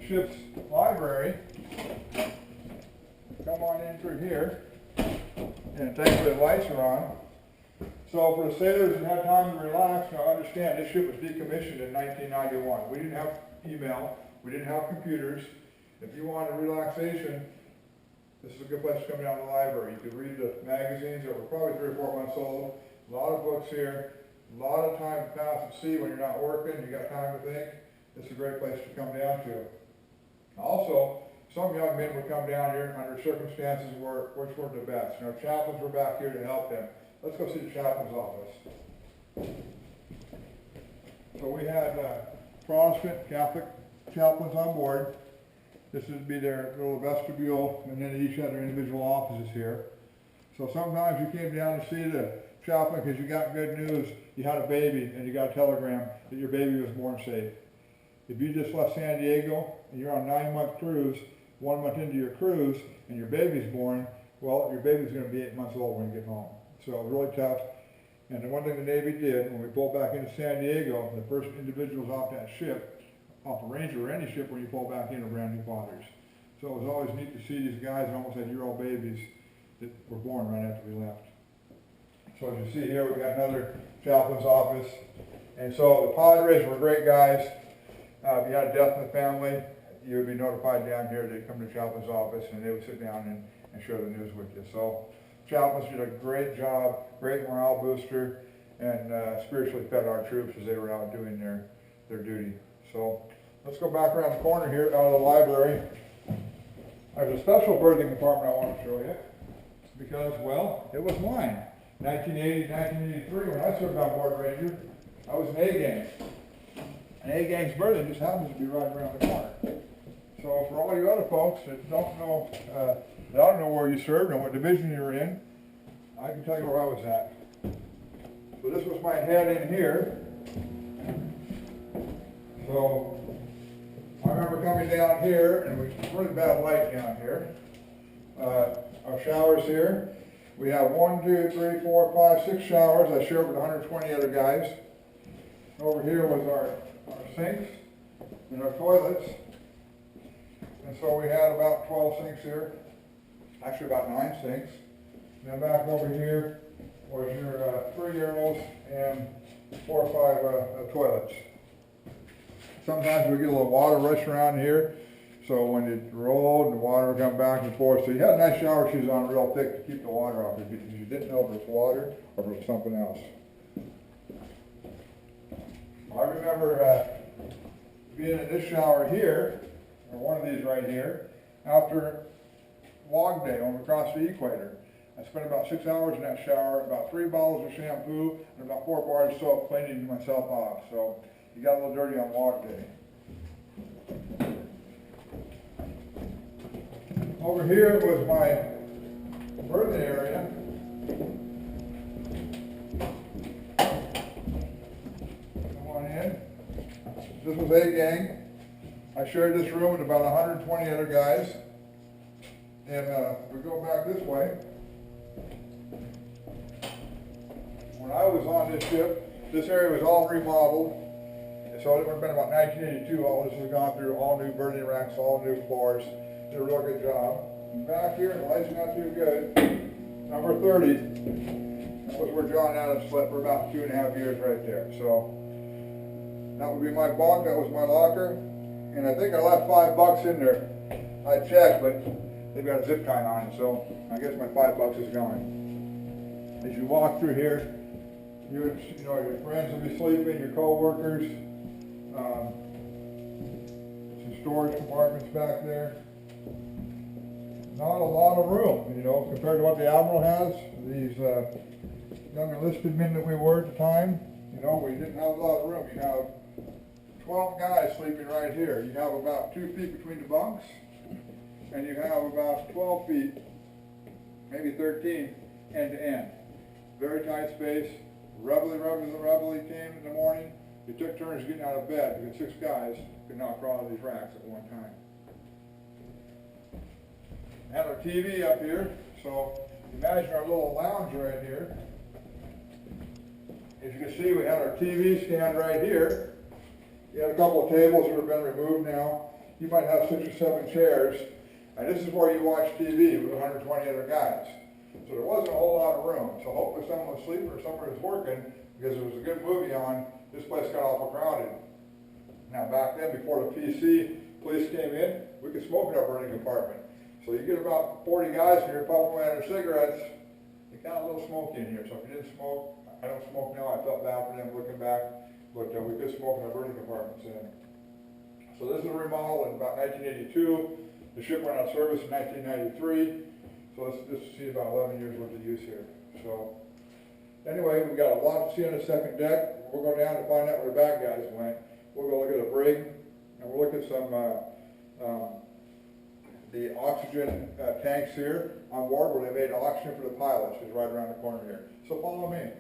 ship's library. Come on in through here, and thankfully the lights are on. So for the sailors that had time to relax, now understand this ship was decommissioned in 1991. We didn't have email, we didn't have computers. If you wanted relaxation, this is a good place to come down to the library. You could read the magazines that were probably 3 or 4 months old. A lot of books here, a lot of time to pass at sea when you're not working, you got time to think. This is a great place to come down to. Also, some young men would come down here under circumstances which were the best. Our chaplains were back here to help them. Let's go see the chaplain's office. So we had Protestant, Catholic chaplains on board. This would be their little vestibule, and then they each had their individual offices here. So sometimes you came down to see the chaplain because you got good news. You had a baby, and you got a telegram that your baby was born safe. If you just left San Diego, and you're on a 9-month cruise, 1 month into your cruise, and your baby's born, well, your baby's going to be 8 months old when you get home. So really tough. And the one thing the Navy did, when we pulled back into San Diego, the first individuals off that ship, off a Ranger or any ship when you pull back in, are brand new fathers. So it was always neat to see these guys almost had year-old babies that were born right after we left. So as you see here, we've got another chaplain's office. And so the Padres were great guys. If you had a death in the family, you would be notified down here. They'd come to the chaplain's office and they would sit down and share the news with you. So chaplains did a great job, great morale booster, and spiritually fed our troops as they were out doing their duty. So let's go back around the corner here out of the library. There's a special berthing department I want to show you because, well, it was mine. 1980, 1983, when I served on board Ranger, I was an A-gang. An A-gang's berthing just happens to be right around the corner. So for all you other folks that don't know where you served and what division you were in, I can tell you where I was at. So this was my head in here. So I remember coming down here, and it was really bad light down here. Our showers here. We have 1, 2, 3, 4, 5, 6 showers. I shared with 120 other guys. Over here was our sinks and our toilets. And so we had about 12 sinks here. Actually about 9 sinks. And then back over here was your 3 urinals and 4 or 5 toilets. Sometimes we get a little water rush around here, so when you rolled, the water would come back and forth. So you had nice shower shoes on real thick to keep the water off it because you didn't know if it was water or if it was something else. I remember being in this shower here, or one of these right here, after log day when we crossed the equator. I spent about 6 hours in that shower, about 3 bottles of shampoo, and about 4 bars of soap cleaning myself off. So you got a little dirty on log day. Over here was my berthing area. Come on in. This was A-gang. I shared this room with about 120 other guys. And we go back this way. When I was on this ship, this area was all remodeled. So it would have been about 1982. All this has gone through, all new berthing racks, all new floors. Did a real good job. And back here, the lights not too good. Number 30. That was where John Adams slept for about 2.5 years right there. So that would be my bunk. That was my locker. And I think I left $5 in there. I checked, but they've got a zip tie on it, so I guess my $5 is gone. As you walk through here, your friends will be sleeping, your co-workers. Some storage compartments back there. Not a lot of room, compared to what the Admiral has. These young enlisted men that we were at the time, we didn't have a lot of room. You have 12 guys sleeping right here. You have about 2 feet between the bunks, and you have about 12 feet, maybe 13, end to end. Very tight space. Reveille came in the morning. You took turns getting out of bed because 6 guys could not crawl out of these racks at one time. Had our TV up here, so imagine our little lounge right here. As you can see, we had our TV stand right here. We had a couple of tables that have been removed now. you might have 6 or 7 chairs, and this is where you watch TV with 120 other guys. So there wasn't a whole lot of room. So hopefully someone was sleeping or someone was working, because there was a good movie on, this place got awful crowded. Now back then, before the PC, police came in, we could smoke in our burning compartment. So you get about 40 guys in here puffing away on their cigarettes, it got a little smoky in here. So if you didn't smoke, I don't smoke now, I felt bad for them looking back, but we could smoke in our burning compartments then. So this is a remodel in about 1982. The ship went out of service in 1993. So this is about 11 years worth of use here. So anyway, we got a lot to see on the second deck. We'll go down to find out where the bad guys went. We'll go look at the brig, and we'll look at some the oxygen tanks here on board where they made oxygen for the pilots, is right around the corner here. So follow me.